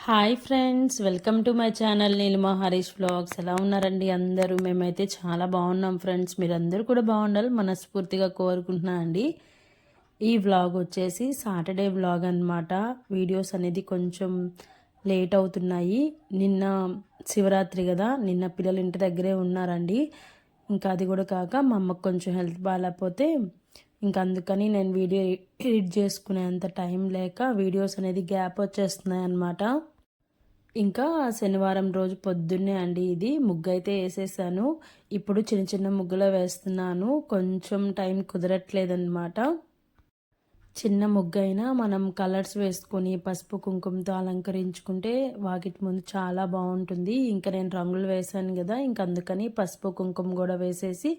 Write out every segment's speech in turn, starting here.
Hi friends, welcome to my channel Neelima Harish vlogs. ఎలా ఉన్నారండి అందరూ? మేమైతే చాలా బాగున్నాం ఫ్రెండ్స్. మీరందరూ కూడా బాగుండాలి మనస్ఫూర్తిగా కోరుకుంటున్నా అండి. ఈ వ్లాగ్ వచ్చేసి సాటర్డే వ్లాగ్ అనమాట. వీడియోస్ అనేది కొంచెం లేట్ అవుతున్నాయి. నిన్న శివరాత్రి కదా, నిన్న పిల్లలు ఇంటి దగ్గరే ఉన్నారండి. ఇంకా అది కూడా కాక మా అమ్మకు కొంచెం హెల్త్ బాగాలేకపోతే ఇంకా అందుకని నేను వీడియో ఎడిట్ చేసుకునేంత టైం లేక వీడియోస్ అనేది గ్యాప్ వచ్చేస్తున్నాయి అన్నమాట. ఇంకా శనివారం రోజు పొద్దున్నే అండి ఇది ముగ్గు అయితే వేసేసాను. ఇప్పుడు చిన్న చిన్న ముగ్గులో వేస్తున్నాను. కొంచెం టైం కుదరట్లేదన్నమాట. చిన్న ముగ్గు అయినా మనం కలర్స్ వేసుకొని పసుపు కుంకుమతో అలంకరించుకుంటే వాకిటి ముందు చాలా బాగుంటుంది. ఇంకా నేను రంగులు వేసాను కదా, ఇంకా అందుకని పసుపు కుంకుమ కూడా వేసేసి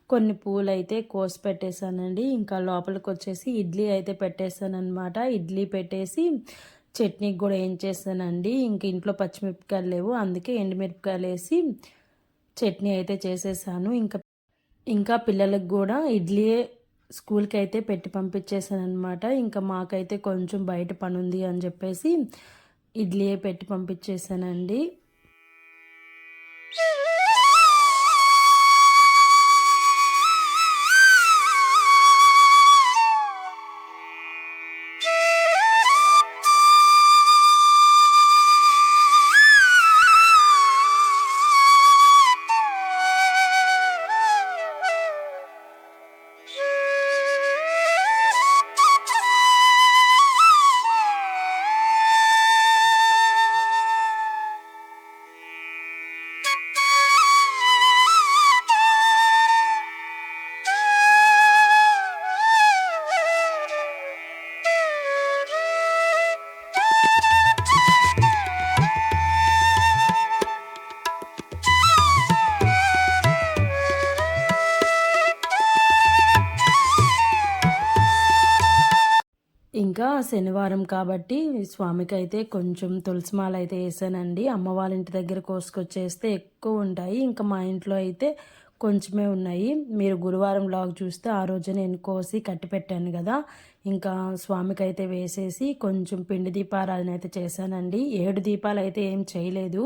కొన్ని పూలు అయితే కోసి పెట్టేశానండి. ఇంకా లోపలికి వచ్చేసి ఇడ్లీ అయితే పెట్టేశాను అనమాట. ఇడ్లీ పెట్టేసి చట్నీకి కూడా ఏం చేస్తానండి, ఇంక ఇంట్లో పచ్చిమిరపకాయలు లేవు, అందుకే ఎండుమిరపకాయలు వేసి చట్నీ అయితే చేసేసాను. ఇంకా పిల్లలకు కూడా ఇడ్లీ స్కూల్కి అయితే పెట్టి పంపించేసాను అనమాట. ఇంకా మాకైతే కొంచెం బయట పని ఉంది అని చెప్పేసి ఇడ్లీ పెట్టి పంపించేసానండి. ఇంకా శనివారం కాబట్టి స్వామికి అయితే కొంచెం తులసిమాల అయితే వేసానండి. అమ్మ వాళ్ళ ఇంటి దగ్గర కోసుకొచ్చేస్తే ఎక్కువ ఉంటాయి, ఇంకా మా ఇంట్లో అయితే కొంచెమే ఉన్నాయి. మీరు గురువారం లాగ్ చూస్తే ఆ రోజు నేను కోసి కట్టి పెట్టాను కదా, ఇంకా స్వామికి అయితే వేసేసి కొంచెం పిండి దీపారాధన అయితే చేశానండి. 7 దీపాలు అయితే ఏం చేయలేదు.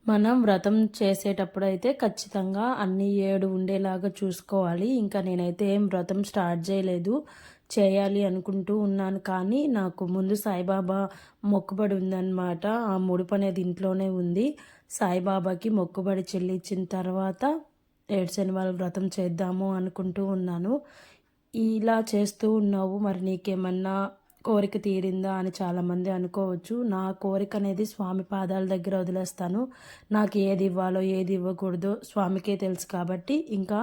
మనం వ్రతం చేసేటప్పుడు అయితే ఖచ్చితంగా అన్ని 7 ఉండేలాగా చూసుకోవాలి. ఇంకా నేనైతే ఏం వ్రతం స్టార్ట్ చేయలేదు, చేయాలి అనుకుంటూ ఉన్నాను. కానీ నాకు ముందు సాయిబాబా మొక్కుబడి ఉందన్నమాట. ఆ ముడుపు అనేది ఇంట్లోనే ఉంది. సాయిబాబాకి మొక్కుబడి చెల్లించిన తర్వాత 7 శనివారం వ్రతం చేద్దాము అనుకుంటూ ఉన్నాను. ఇలా చేస్తూ ఉన్నావు, మరి నీకేమన్నా కోరిక తీరిందా అని చాలామంది అనుకోవచ్చు. నా కోరిక అనేది స్వామి పాదాల దగ్గర వదిలేస్తాను. నాకు ఏది ఇవ్వాలో ఏది ఇవ్వకూడదో స్వామికే తెలుసు. కాబట్టి ఇంకా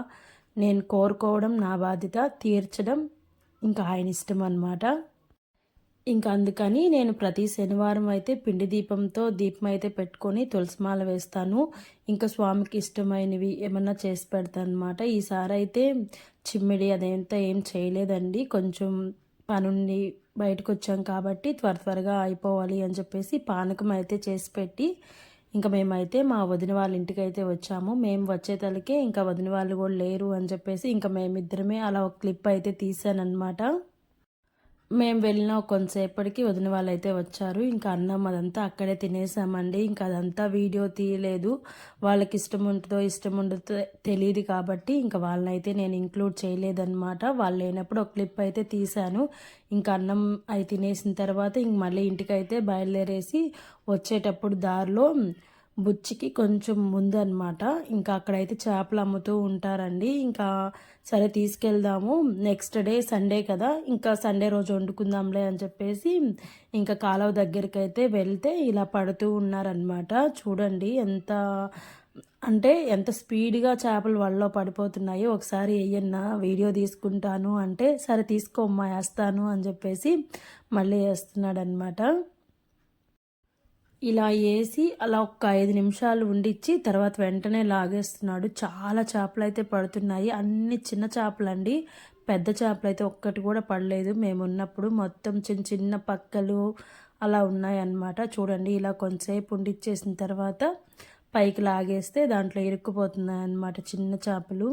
నేను కోరుకోవడం నా బాధ్యత, తీర్చడం ఇంకా ఆయన ఇష్టం అన్నమాట. ఇంకా అందుకని నేను ప్రతి శనివారం అయితే పిండి దీపంతో దీపం అయితే పెట్టుకొని తులసిమాల వేస్తాను. ఇంకా స్వామికి ఇష్టమైనవి ఏమన్నా చేసి పెడతాను అనమాట. ఈసారి అయితే చిమ్మిడి అదంతా ఏం చేయలేదండి. కొంచెం పనుండి బయటకు వచ్చాం కాబట్టి త్వరగా అయిపోవాలి అని చెప్పేసి పానకం అయితే చేసి పెట్టి ఇంకా మేమైతే మా వదిన వాళ్ళ ఇంటికి అయితే వచ్చాము. మేము వచ్చేతలకే ఇంకా వదిన వాళ్ళు కూడా లేరు అని చెప్పేసి ఇంకా మేమిద్దరమే అలా ఒక క్లిప్ అయితే తీసానమాట. మేము వెళ్ళిన కొంతసేపటికి వదిన వాళ్ళు అయితే వచ్చారు. ఇంకా అన్నం అదంతా అక్కడే తినేసామండి. ఇంకా అదంతా వీడియో తీయలేదు. వాళ్ళకి ఇష్టం ఉంటుందో ఇష్టం ఉండదో తెలియదు కాబట్టి ఇంకా వాళ్ళనైతే నేను ఇంక్లూడ్ చేయలేదన్నమాట. వాళ్ళు లేనప్పుడు ఒక క్లిప్ అయితే తీశాను. ఇంకా అన్నం అవి తినేసిన తర్వాత ఇంక మళ్ళీ ఇంటికైతే బయలుదేరేసి వచ్చేటప్పుడు దారిలో బుచ్చికి కొంచెం ముందనమాట, ఇంకా అక్కడైతే చేపలు అమ్ముతూ ఉంటారండి. ఇంకా సరే తీసుకెళ్దాము, నెక్స్ట్ డే సండే కదా, ఇంకా సండే రోజు వండుకుందాంలే అని చెప్పేసి ఇంకా కాలువ దగ్గరికి అయితే వెళ్తే ఇలా పడుతూ ఉన్నారనమాట. చూడండి ఎంత స్పీడ్గా చేపలు వలలో పడిపోతున్నాయో. ఒకసారి వేయన్నా వీడియో తీసుకుంటాను అంటే సరే తీసుకోమ్మా వేస్తాను అని చెప్పేసి మళ్ళీ వేస్తున్నాడు అనమాట. ఇలా వేసి అలా ఒక 5 నిమిషాలు ఉండిచ్చి తర్వాత వెంటనే లాగేస్తున్నాడు. చాలా చేపలు అయితే పడుతున్నాయి, అన్ని చిన్న చేపలండి. పెద్ద చేపలు అయితే ఒక్కటి కూడా పడలేదు. మేము ఉన్నప్పుడు మొత్తం చిన్న చిన్న పక్కలు అలా ఉన్నాయన్నమాట. చూడండి, ఇలా కొంతసేపు ఉండిచ్చేసిన తర్వాత పైకి లాగేస్తే దాంట్లో ఇరుక్కుపోతున్నాయి అన్నమాట చిన్న చేపలు.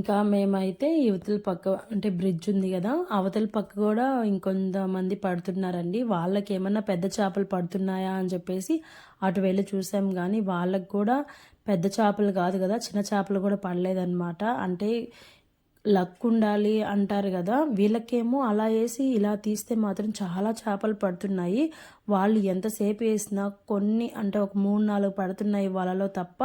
ఇంకా మేమైతే యువతల పక్క అంటే బ్రిడ్జ్ ఉంది కదా, అవతల పక్క కూడా ఇంకొంతమంది పడుతున్నారండి. వాళ్ళకి ఏమన్నా పెద్ద చేపలు పడుతున్నాయా అని చెప్పేసి అటు వెళ్ళి చూసాం, కానీ వాళ్ళకి కూడా పెద్ద చేపలు కాదు కదా, చిన్న చేపలు కూడా పడలేదన్నమాట. అంటే లక్ ఉండాలి అంటారు కదా, వీళ్ళకేమో అలా వేసి ఇలా తీస్తే మాత్రం చాలా చేపలు పడుతున్నాయి. వాళ్ళు ఎంతసేపు వేసినా కొన్ని అంటే ఒక 3-4 పడుతున్నాయి వాళ్ళలో తప్ప,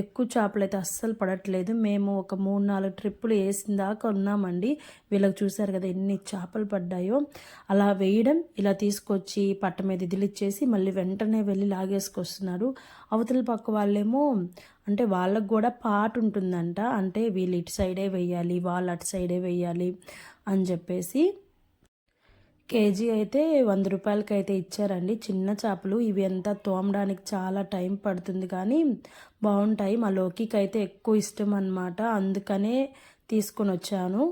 ఎక్కువ చేపలు అయితే అస్సలు పడట్లేదు. మేము ఒక 3-4 ట్రిప్పులు వేసిన దాకా ఉన్నామండి. వీళ్ళకి చూసారు కదా ఎన్ని చేపలు పడ్డాయో. అలా వేయడం, ఇలా తీసుకొచ్చి పట్ట మీద ఇదిలిచ్చేసి మళ్ళీ వెంటనే వెళ్ళి లాగేసుకొస్తున్నారు. అవతల పక్క వాళ్ళేమో అంటే వాళ్ళకు కూడా పాట ఉంటుందంట, అంటే వీళ్ళు ఇటు సైడే వేయాలి, వాళ్ళు అటు సైడే వేయాలి అని చెప్పేసి. కేజీ అయితే 100 రూపాయలకి అయితే ఇచ్చారండి చిన్న చేపలు. ఇవి అంతా తోమడానికి చాలా టైం పడుతుంది, కానీ బాగుంటాయి. మా లోకికి అయితే ఎక్కువ ఇష్టం అన్నమాట, అందుకనే తీసుకొని వచ్చాను.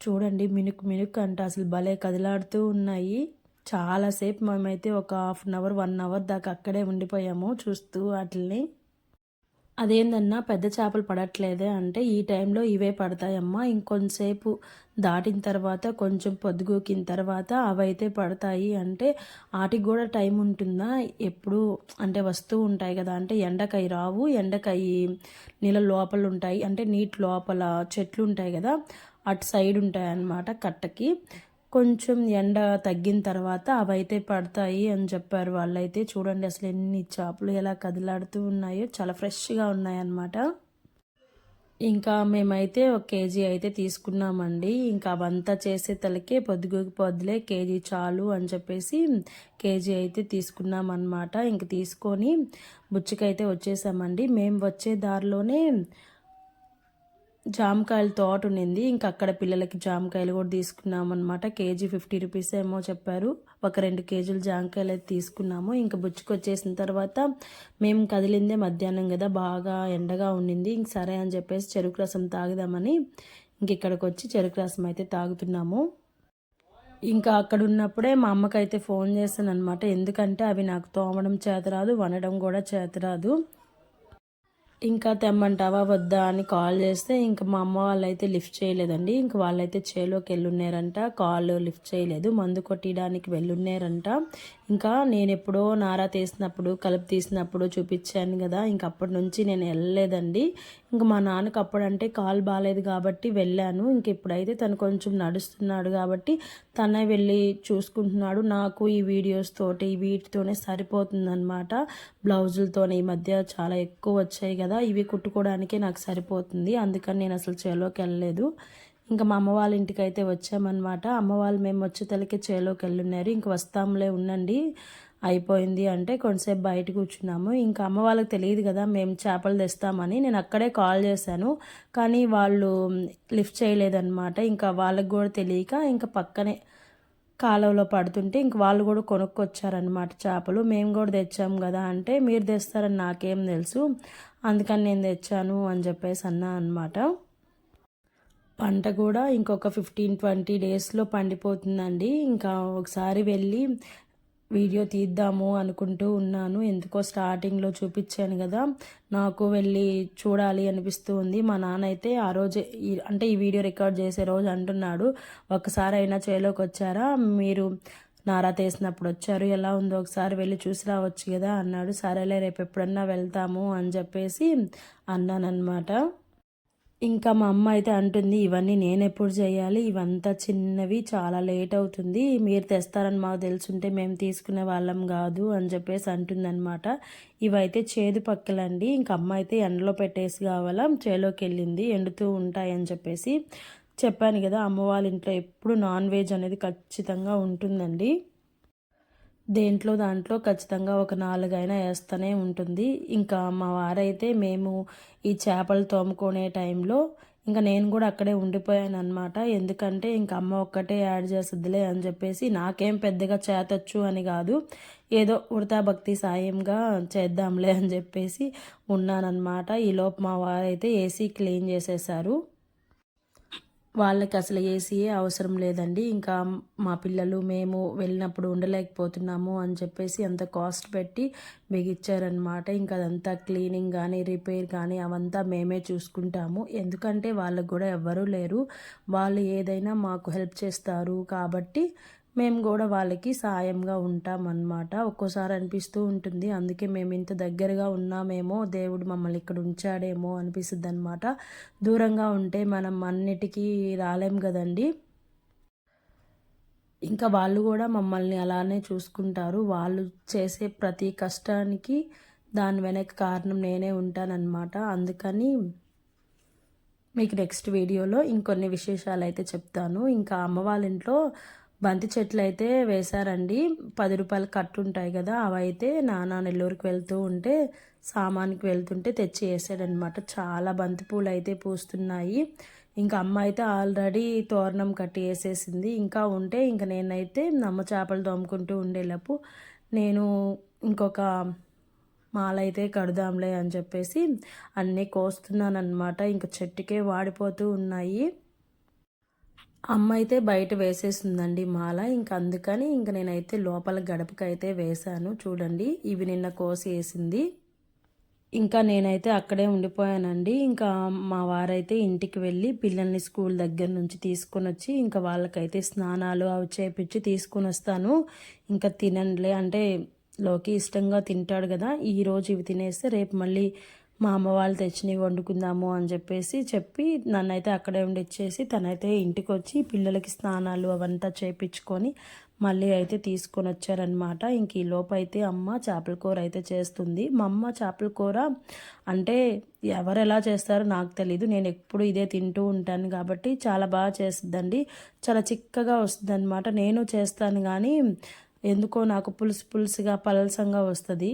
చూడండి మినుకు మినుకు అంటే అసలు భలే కదిలాడుతూ ఉన్నాయి. చాలాసేపు మేమైతే ఒక 1/2 అవర్ 1 అవర్ దాకా అక్కడే ఉండిపోయాము చూస్తూ వాటిని. అదేందన్నా పెద్ద చేపలు పడట్లేదే అంటే, ఈ టైంలో ఇవే పడతాయమ్మా, ఇంకొంతసేపు దాటిన తర్వాత కొంచెం పొద్దుగూకిన తర్వాత అవైతే పడతాయి అంటే, వాటికి కూడా టైం ఉంటుందా ఎప్పుడు అంటే వస్తూ ఉంటాయి కదా, అంటే ఎండకై రావు, ఎండకై నీళ్ళ లోపల ఉంటాయి, అంటే నీటి లోపల చెట్లు ఉంటాయి కదా అటు సైడ్ ఉంటాయి అన్నమాట కట్టకి. కొంచెం ఎండ తగ్గిన తర్వాత అవైతే పడతాయి అని చెప్పారు వాళ్ళైతే. చూడండి అసలు ఎన్ని చేపలు ఎలా కదిలాడుతూ ఉన్నాయో, చాలా ఫ్రెష్గా ఉన్నాయన్నమాట. ఇంకా మేమైతే 1 కేజీ అయితే తీసుకున్నామండి. ఇంకా అవంతా చేసే తలకే పొద్దులే కేజీ చాలు అని చెప్పేసి కేజీ అయితే తీసుకున్నాం అన్నమాట. ఇంక తీసుకొని బుచ్చికైతే వచ్చేసామండి. మేము వచ్చే దారిలోనే జామకాయల తోట ఉండింది, ఇంకా అక్కడ పిల్లలకి జామకాయలు కూడా తీసుకున్నాం అనమాట. కేజీ 50 రూపీస్ ఏమో చెప్పారు. ఒక 2 కేజీలు జామకాయలు అయితే తీసుకున్నాము. ఇంకా బుచ్చుకు వచ్చేసిన తర్వాత మేము కదిలిందే మధ్యాహ్నం కదా, బాగా ఎండగా ఉండింది. ఇంక సరే అని చెప్పేసి చెరుకు రసం తాగుదామని ఇంక ఇక్కడికి వచ్చి చెరుకు రసం అయితే తాగుతున్నాము. ఇంకా అక్కడ ఉన్నప్పుడే మా అమ్మకైతే ఫోన్ చేశాను అనమాట, ఎందుకంటే అవి నాకు తోమడం చేతరాదు, వనడం కూడా చేతరాదు. ఇంకా తెమ్మంటావా వద్దా అని కాల్ చేస్తే ఇంకా మా అమ్మ వాళ్ళైతే లిఫ్ట్ చేయలేదండి. ఇంకా వాళ్ళైతే చేలోకి వెళ్ళున్నారంట, కాల్ లిఫ్ట్ చేయలేదు, మందు కొట్టడానికి వెళ్ళున్నారంట. ఇంకా నేను ఎప్పుడో నారా తీసినప్పుడు కలుపు తీసినప్పుడు చూపించాను కదా, ఇంక అప్పటి నుంచి నేను వెళ్ళలేదండి. ఇంకా మా నాన్నకు అప్పుడంటే కాలు బాగాలేదు కాబట్టి వెళ్ళాను. ఇంక ఇప్పుడైతే తను కొంచెం నడుస్తున్నాడు కాబట్టి తనే వెళ్ళి చూసుకుంటున్నాడు. నాకు ఈ వీడియోస్ తోటి వీటితోనే సరిపోతుందన్నమాట. బ్లౌజులతోనే ఈ మధ్య చాలా ఎక్కువ వచ్చాయి కదా, ఇవి కుట్టుకోవడానికే నాకు సరిపోతుంది, అందుకని నేను అసలు చేలోకి వెళ్ళలేదు. ఇంకా మా అమ్మ వాళ్ళ ఇంటికి అయితే వచ్చామన్నమాట. అమ్మ వాళ్ళు మేము వచ్చే తలకి చేలోకి వెళ్ళున్నారు. ఇంక వస్తాంలే ఉండండి అయిపోయింది అంటే కొంతసేపు బయట కూర్చున్నాము. ఇంకా అమ్మ వాళ్ళకి తెలియదు కదా మేము చేపలు తెస్తామని. నేను అక్కడే కాల్ చేశాను, కానీ వాళ్ళు లిఫ్ట్ చేయలేదన్నమాట. ఇంకా వాళ్ళకి కూడా తెలియక ఇంకా పక్కనే కాలువలో పడుతుంటే ఇంక వాళ్ళు కూడా కొనుక్కొచ్చారనమాట చేపలు. మేము కూడా తెచ్చాము కదా అంటే, మీరు తెస్తారని నాకేం తెలుసు, అందుకని నేను తెచ్చాను అని చెప్పేసి అన్నా అనమాట. పంట కూడా ఇంకొక 15-20 డేస్లో పండిపోతుందండి. ఇంకా ఒకసారి వెళ్ళి వీడియో తీద్దాము అనుకుంటూ ఉన్నాను. ఎందుకో స్టార్టింగ్లో చూపించాను కదా, నాకు వెళ్ళి చూడాలి అనిపిస్తూ ఉంది. మా నాన్న అయితే ఆ రోజు అంటే ఈ వీడియో రికార్డ్ చేసే రోజు అంటున్నాడు, ఒక్కసారి అయినా చేలోకి వచ్చారా మీరు, నారా తీసినప్పుడు వచ్చారు, ఎలా ఉందో ఒకసారి వెళ్ళి చూసి రావచ్చు కదా అన్నాడు. సరేలే రేపు ఎప్పుడన్నా వెళ్తాము అని చెప్పేసి అన్నానన్నమాట. ఇంకా మా అమ్మ అయితే అంటుంది, ఇవన్నీ నేను ఎప్పుడు చేయాలి, ఇవంతా చిన్నవి, చాలా లేట్ అవుతుంది, మీరు తెస్తారని మాకు తెలుసుంటే మేము తీసుకునే వాళ్ళం కాదు అని చెప్పేసి అంటుందన్నమాట. ఇవైతే చేదు పక్కలండి. ఇంక అమ్మ అయితే ఎండలో పెట్టేసి కావాలా చేలోకి వెళ్ళింది, ఎండుతూ ఉంటాయని చెప్పేసి. చెప్పాను కదా అమ్మ వాళ్ళ ఇంట్లో ఎప్పుడు నాన్ వెజ్ అనేది ఖచ్చితంగా ఉంటుందండి. దాంట్లో ఖచ్చితంగా ఒక 4 అయినా వేస్తూనే ఉంటుంది. ఇంకా మా వారైతే మేము ఈ చేపలు తోముకునే టైంలో ఇంకా నేను కూడా అక్కడే ఉండిపోయాను అనమాట. ఎందుకంటే ఇంక అమ్మ ఒక్కటే యాడ్ చేస్తుందిలే అని చెప్పేసి, నాకేం పెద్దగా చేతొచ్చు అని కాదు, ఏదో ఉడతా భక్తి సాయంగా చేద్దాంలే అని చెప్పేసి ఉన్నానన్నమాట. ఈలోపు మా వారైతే ఏసీ క్లీన్ చేసేసారు. వాళ్ళకి అసలు ఏసీయే అవసరం లేదండి. ఇంకా మా పిల్లలు మేము వెళ్ళినప్పుడు ఉండలేకపోతున్నాము అని చెప్పేసి అంత కాస్ట్ పెట్టి బిగిచ్చారనమాట. ఇంకా అదంతా క్లీనింగ్ కానీ రిపేర్ కానీ అవంతా మేమే చూసుకుంటాము. ఎందుకంటే వాళ్ళకు కూడా ఎవ్వరూ లేరు. వాళ్ళు ఏదైనా మాకు హెల్ప్ చేస్తారు కాబట్టి మేము కూడా వాళ్ళకి సాయంగా ఉంటామన్నమాట. ఒక్కోసారి అనిపిస్తూ ఉంటుంది, అందుకే మేము ఇంత దగ్గరగా ఉన్నామేమో, దేవుడు మమ్మల్ని ఇక్కడ ఉంచాడేమో అనిపిస్తుంది అనమాట. దూరంగా ఉంటే మనం అన్నిటికీ రాలేం కదండి. ఇంకా వాళ్ళు కూడా మమ్మల్ని అలానే చూసుకుంటారు. వాళ్ళు చేసే ప్రతి కష్టానికి దాని వెనక కారణం నేనే ఉంటానన్నమాట. అందుకని మీకు నెక్స్ట్ వీడియోలో ఇంకొన్ని విశేషాలు అయితే చెప్తాను. ఇంకా అమ్మ వాళ్ళ ఇంట్లో బంతి చెట్లు అయితే వేశారండి. 10 రూపాయలు కట్టు ఉంటాయి కదా, అవైతే నాన్న నెల్లూరుకి వెళ్తూ ఉంటే సామాన్కి వెళ్తుంటే తెచ్చి వేసాడనమాట. చాలా బంతి పూలు అయితే పూస్తున్నాయి. ఇంకా అమ్మ అయితే ఆల్రెడీ తోరణం కట్టి వేసేసింది. ఇంకా ఉంటే ఇంకా నేనైతే అమ్మ చేపలు తోముకుంటూ ఉండేలోపు నేను ఇంకొక మాల అయితే కడదాంలే అని చెప్పేసి అన్నీ కోస్తున్నాను అనమాట. ఇంకా చెట్టుకే వాడిపోతూ ఉన్నాయి. అమ్మ అయితే బయట వేసేసిందండి మాల. ఇంకా అందుకని ఇంక నేనైతే లోపల గడపకైతే వేశాను. చూడండి, ఇవి నిన్న కోసి వేసింది. ఇంకా నేనైతే అక్కడే ఉండిపోయానండి. ఇంకా మా వారైతే ఇంటికి వెళ్ళి పిల్లల్ని స్కూల్ దగ్గర నుంచి తీసుకొని వచ్చి ఇంకా వాళ్ళకైతే స్నానాలు అవి చేపించి తీసుకొని వస్తాను. ఇంకా తినండిలే అంటే లోకి ఇష్టంగా తింటాడు కదా, ఈరోజు ఇవి తినేస్తే రేపు మళ్ళీ మా అమ్మ వాళ్ళు తెచ్చినవి వండుకుందాము అని చెప్పి నన్నైతే అక్కడే ఉండిచ్చేసి తనైతే ఇంటికి వచ్చి పిల్లలకి స్నానాలు అవంతా చేపించుకొని మళ్ళీ అయితే తీసుకొని వచ్చారనమాట. ఇంక ఈ లోపు అయితే అమ్మ చేపల కూర అయితే చేస్తుంది. మా అమ్మ చేపల కూర అంటే ఎవరు ఎలా చేస్తారో నాకు తెలీదు, నేను ఎప్పుడు ఇదే తింటూ ఉంటాను కాబట్టి చాలా బాగా చేస్తుందండి. చాలా చిక్కగా వస్తుంది అనమాట. నేను చేస్తాను కానీ ఎందుకో నాకు పులుసుగా పలసంగా వస్తుంది.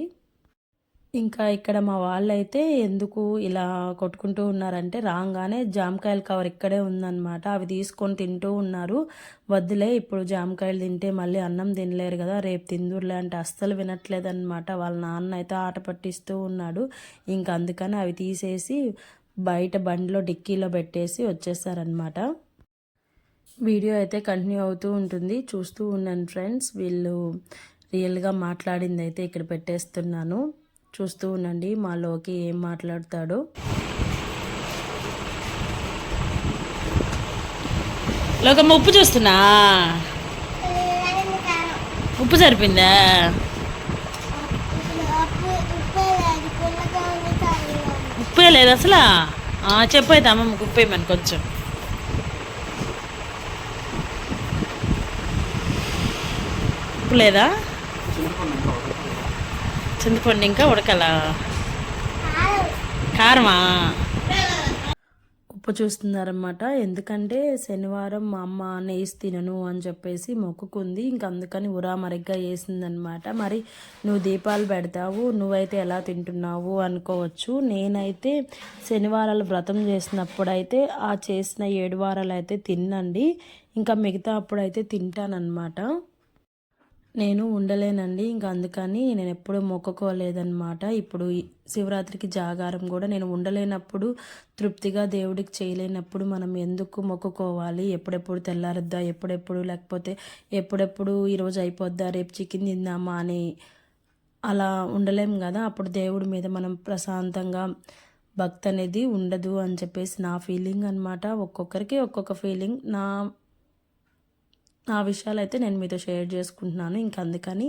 ఇంకా ఇక్కడ మా వాళ్ళైతే ఎందుకు ఇలా కొట్టుకుంటూ ఉన్నారంటే, రాగానే జామకాయల కవర్ ఇక్కడే ఉందన్నమాట, అవి తీసుకొని తింటూ ఉన్నారు. వద్దులే ఇప్పుడు జామకాయలు తింటే మళ్ళీ అన్నం తినలేరు కదా, రేపు తిందురులే అంటే అస్సలు వినట్లేదన్నమాట. వాళ్ళ నాన్న అయితే ఆట పట్టిస్తూ ఉన్నాడు. ఇంకా అందుకని అవి తీసేసి బయట బండిలో డిక్కీలో పెట్టేసి వచ్చేసారనమాట. వీడియో అయితే కంటిన్యూ అవుతూ ఉంటుంది, చూస్తూ ఉన్నాను ఫ్రెండ్స్. వీళ్ళు రియల్గా మాట్లాడింది అయితే ఇక్కడ పెట్టేస్తున్నాను, చూస్తూ ఉండండి మా లోకి ఏం మాట్లాడతాడో. లోకమ్మ ఉప్పు చూస్తున్నా, ఉప్పు సరిపోయిందా? ఉప్పే లేదు అసలు. చెప్పు అయితే అమ్మమ్మకు ఉప్పు వేయమని కొంచెం. ఉప్పు లేదా? చింతపండు ఇంకా ఉడకలా? కారమా? ఉప్పు చూస్తున్నారన్నమాట. ఎందుకంటే శనివారం మా అమ్మ నేసి తినను అని చెప్పేసి మొక్కుకుంది. ఇంక అందుకని ఉరామరిగ్గా వేసిందనమాట. మరి నువ్వు దీపాలు పెడతావు, నువ్వైతే ఎలా తింటున్నావు అనుకోవచ్చు. నేనైతే శనివారాలు వ్రతం చేసినప్పుడైతే ఆ చేసిన 7 వారాలు అయితే తిన్నండి. ఇంకా మిగతా అప్పుడైతే తింటానన్నమాట. నేను ఉండలేనండి. ఇంకా అందుకని నేను ఎప్పుడూ మొక్కుకోలేదన్నమాట. ఇప్పుడు శివరాత్రికి జాగారం కూడా నేను ఉండలేనప్పుడు, తృప్తిగా దేవుడికి చేయలేనప్పుడు మనం ఎందుకు మొక్కుకోవాలి? ఎప్పుడెప్పుడు తెల్లారుద్దా, లేకపోతే ఎప్పుడెప్పుడు ఈరోజు అయిపోద్దా, రేపు చికెన్ తిందామా అని అలా ఉండలేం కదా. అప్పుడు దేవుడి మీద మనం ప్రశాంతంగా భక్తి అనేది ఉండదు అని చెప్పేసి నా ఫీలింగ్ అనమాట. ఒక్కొక్కరికి ఒక్కొక్క ఫీలింగ్. నా విషయాలు అయితే నేను మీతో షేర్ చేసుకుంటున్నాను. ఇంక అందుకని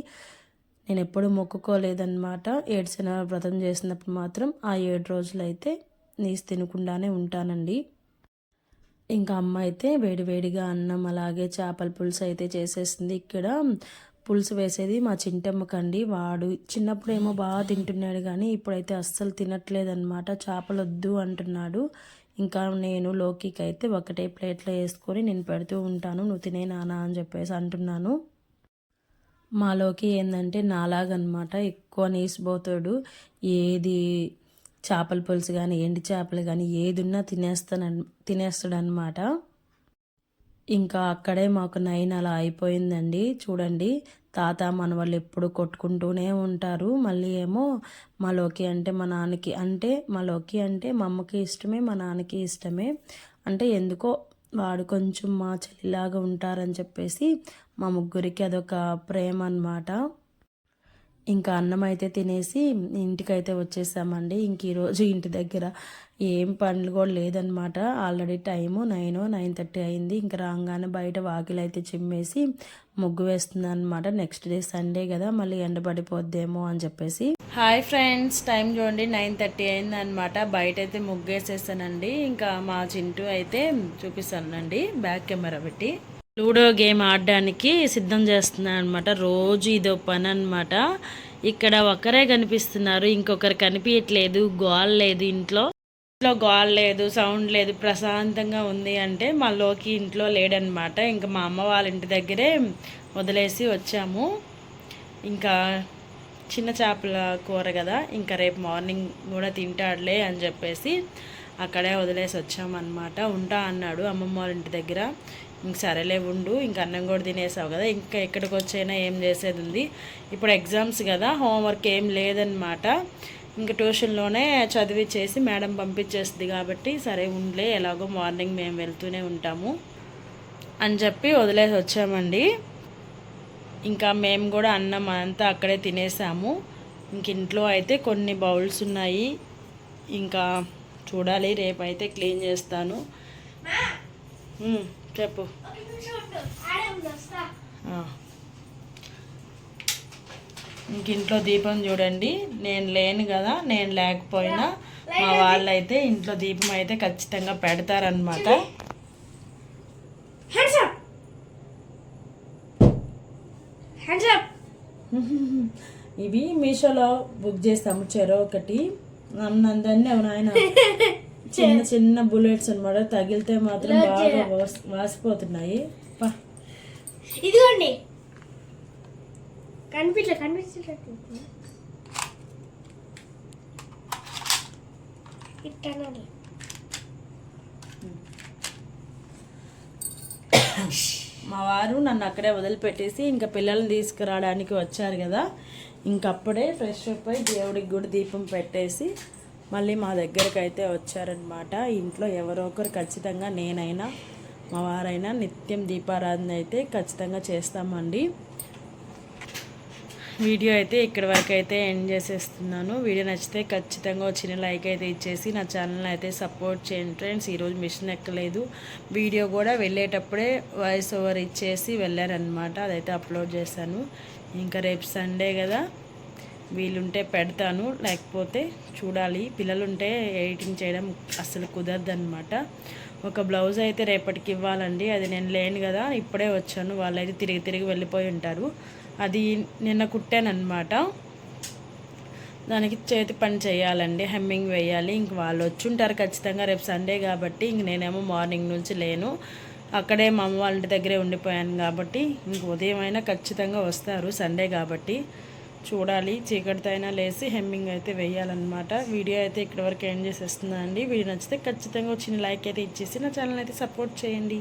నేను ఎప్పుడు మొక్కుకోలేదన్నమాట. 7 శనివారం వ్రతం చేసినప్పుడు మాత్రం ఆ 7 రోజులు అయితే నీసు తినకుండానే ఉంటానండి. ఇంకా అమ్మ అయితే వేడివేడిగా అన్నం అలాగే చేపల పులుసు అయితే చేసేసింది. ఇక్కడ పులుసు వేసేది మా చింటమ్మకండి. వాడు చిన్నప్పుడేమో బాగా తింటున్నాడు కానీ ఇప్పుడైతే అస్సలు తినట్లేదన్నమాట. చేపలు వద్దు అంటున్నాడు. ఇంకా నేను లోకికి అయితే ఒకటే ప్లేట్లో వేసుకొని నేను పెడుతూ ఉంటాను, నువ్వు తినే నానా అని చెప్పేసి అంటున్నాను. మాలోకి ఏంటంటే నాలాగనమాట, ఎక్కువ నీసిపోతాడు. ఏది చేపల పులుసు కానీ ఎండి చేపలు కానీ ఏది ఉన్నా తినేస్తాడనమాట. ఇంకా అక్కడే మాకు 9 అలా అయిపోయిందండి. చూడండి, తాత మనవాళ్ళు ఎప్పుడు కొట్టుకుంటూనే ఉంటారు. మళ్ళీ ఏమో మా లోకి అంటే మా నాన్నకి అంటే మా లోకి అంటే మా అమ్మకి ఇష్టమే, మా నాన్నకి ఇష్టమే. అంటే ఎందుకో వాడు కొంచెం మా చెల్లిలాగా ఉంటారని చెప్పేసి మా ముగ్గురికి అదొక ప్రేమ అన్నమాట. ఇంకా అన్నం అయితే తినేసి ఇంటికైతే వచ్చేసామండి. ఇంక ఈరోజు ఇంటి దగ్గర ఏం పనులు కూడా లేదనమాట. ఆల్రెడీ టైము 9:30 అయింది. ఇంకా రాగానే బయట వాకిలు అయితే చిమ్మేసి ముగ్గు వేస్తుంది అనమాట. నెక్స్ట్ డే సండే కదా, మళ్ళీ ఎండబడిపోద్దేమో అని చెప్పేసి. హాయ్ ఫ్రెండ్స్, టైం చూడండి 9:30 అయింది అనమాట. బయట అయితే ముగ్గు వేసేసానండి. ఇంకా మా చింటూ అయితే చూపిస్తానండి బ్యాక్ కెమెరా పెట్టి లూడో గేమ్ ఆడడానికి సిద్ధం చేస్తున్నాను అనమాట. రోజు ఇదో పని అనమాట. ఇక్కడ ఒకరే కనిపిస్తున్నారు, ఇంకొకరు కనిపించట్లేదు. గోల్ లేదు, ఇంట్లో గోల్ లేదు, సౌండ్ లేదు, ప్రశాంతంగా ఉంది అంటే మా లోకి ఇంట్లో లేడనమాట. ఇంకా మా అమ్మ వాళ్ళ ఇంటి దగ్గరే వదిలేసి వచ్చాము. ఇంకా చిన్న చేపల కూర కదా, ఇంకా రేపు మార్నింగ్ కూడా తింటాడులే అని చెప్పేసి అక్కడే వదిలేసి వచ్చామన్నమాట. ఉంటా అన్నాడు అమ్మమ్మ వాళ్ళ ఇంటి దగ్గర. ఇంక సరేలే ఉండు, ఇంక అన్నం కూడా తినేసావు కదా, ఇంకా ఎక్కడికి వచ్చైనా ఏం చేసేది ఉంది. ఇప్పుడు ఎగ్జామ్స్ కదా, హోంవర్క్ ఏం లేదనమాట. ఇంకా ట్యూషన్లోనే చదివిచ్చేసి మేడం పంపించేస్తుంది కాబట్టి సరే ఉండలే, ఎలాగో మార్నింగ్ మేము వెళ్తూనే ఉంటాము అని చెప్పి వదిలేసి వచ్చామండి. ఇంకా మేము కూడా అన్నం అంతా అక్కడే తినేసాము. ఇంక ఇంట్లో అయితే కొన్ని బౌల్స్ ఉన్నాయి, ఇంకా చూడాలి, రేపైతే క్లీన్ చేస్తాను. చెప్పు. ఇంక ఇంట్లో దీపం చూడండి, నేను లేను కదా, నేను లేకపోయినా మా వాళ్ళైతే ఇంట్లో దీపం అయితే ఖచ్చితంగా పెడతారనమాట. ఇవి మీషోలో బుక్ చేస్తాము, చెరో ఒకటి. నందన్ని ఆయన చిన్న చిన్న బుల్లెట్స్ అనమాట, తగిలితే మాత్రం బాగా వాసిపోతున్నాయి. ఇదిగోండి, కనిపించట్లేదు. మా వారు నన్ను అక్కడే వదిలిపెట్టేసి ఇంకా పిల్లల్ని తీసుకురావడానికి వచ్చారు కదా, ఇంకప్పుడే ఫ్రెష్ అప్ అయి దేవుడికి కూడా దీపం పెట్టేసి మళ్ళీ మా దగ్గరికి అయితే వచ్చారనమాట. ఇంట్లో ఎవరో ఒకరు ఖచ్చితంగా, నేనైనా మా వారైనా నిత్యం దీపారాధన అయితే ఖచ్చితంగా చేస్తామండి. వీడియో అయితే ఇక్కడి వరకు అయితే ఎండ్ చేసేస్తున్నాను. వీడియో నచ్చితే ఖచ్చితంగా చిన్న లైక్ అయితే ఇచ్చేసి నా ఛానల్ని అయితే సపోర్ట్ చేయండి ఫ్రెండ్స్. ఈరోజు మిషన్ ఎక్కలేదు, వీడియో కూడా వెళ్ళేటప్పుడే వాయిస్ ఓవర్ ఇచ్చేసి వెళ్ళారనమాట, అదైతే అప్లోడ్ చేశాను. ఇంకా రేపు సండే కదా, వీలుంటే పెడతాను, లేకపోతే చూడాలి. పిల్లలుంటే ఎడిటింగ్ చేయడం అస్సలు కుదరదనమాట. ఒక బ్లౌజ్ అయితే రేపటికి ఇవ్వాలండి, అది నేను లేను కదా, ఇప్పుడే వచ్చాను. వాళ్ళైతే తిరిగి వెళ్ళిపోయి ఉంటారు. అది నిన్న కుట్టానమాట, దానికి చేతి పని చేయాలండి, హెమ్మింగ్ వేయాలి. ఇంక వాళ్ళు వచ్చి ఉంటారు ఖచ్చితంగా, రేపు సండే కాబట్టి. ఇంక నేనేమో మార్నింగ్ నుంచి లేను, అక్కడే మా అమ్మ వాళ్ళ ఇంటి దగ్గరే ఉండిపోయాను కాబట్టి ఇంక ఉదయం అయినా ఖచ్చితంగా వస్తారు, సండే కాబట్టి. చూడాలి, చీకటితో అయినా లేసి హెమ్మింగ్ అయితే వేయాలన్నమాట. వీడియో అయితే ఇక్కడ వరకు ఎండ్ చేసేస్తుందండి. వీడియో నచ్చితే ఖచ్చితంగా చిన్న లైక్ అయితే ఇచ్చేసి నా ఛానల్ అయితే సపోర్ట్ చేయండి.